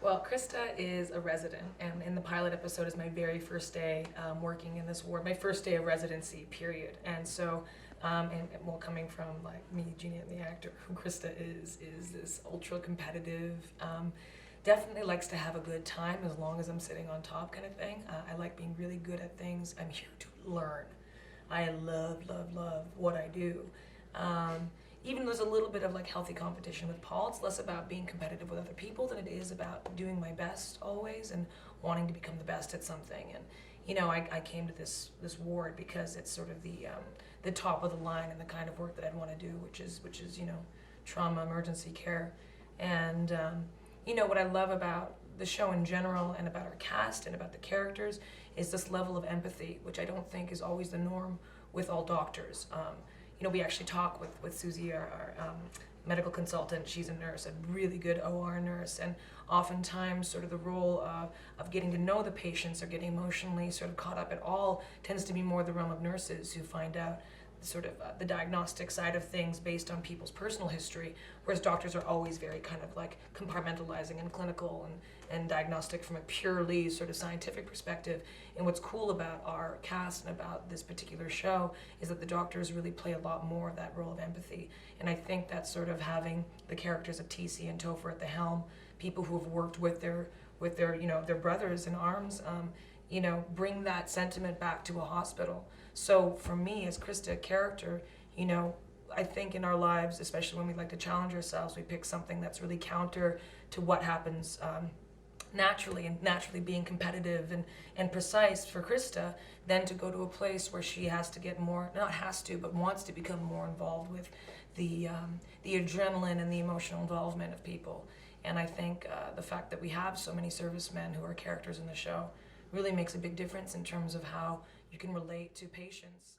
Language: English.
Well, Krista is a resident, and in the pilot episode is my very first day working in this ward, my first day of residency, period. And so, well, coming from like me, Jeananne, the actor, who Krista is this ultra competitive, definitely likes to have a good time as long as I'm sitting on top kind of thing. I like being really good at things. I'm here to learn. I love, love, love what I do. Even there's a little bit of like healthy competition with Paul. It's less about being competitive with other people than it is about doing my best always and wanting to become the best at something. And you know, I came to this ward because it's sort of the top of the line in the kind of work that I'd want to do, which is you know, trauma emergency care. And you know what I love about the show in general and about our cast and about the characters is this level of empathy, which I don't think is always the norm with all doctors. You know, we actually talk with Susie, our medical consultant. She's a nurse, a really good OR nurse, and oftentimes sort of the role of getting to know the patients or getting emotionally sort of caught up at all tends to be more the realm of nurses who find out sort of the diagnostic side of things based on people's personal history, whereas doctors are always very kind of like compartmentalizing and clinical and diagnostic from a purely sort of scientific perspective. And what's cool about our cast and about this particular show is that the doctors really play a lot more of that role of empathy. And I think that's sort of having the characters of TC and Topher at the helm, people who have worked with their you know, their brothers in arms, you know, bring that sentiment back to a hospital. So for me as Krista character, you know, I think in our lives, especially when we like to challenge ourselves, we pick something that's really counter to what happens naturally, and naturally being competitive and precise for Krista, then to go to a place where she has to get more, not has to, but wants to become more involved with the adrenaline and the emotional involvement of people. And I think the fact that we have so many servicemen who are characters in the show really makes a big difference in terms of how you can relate to patients.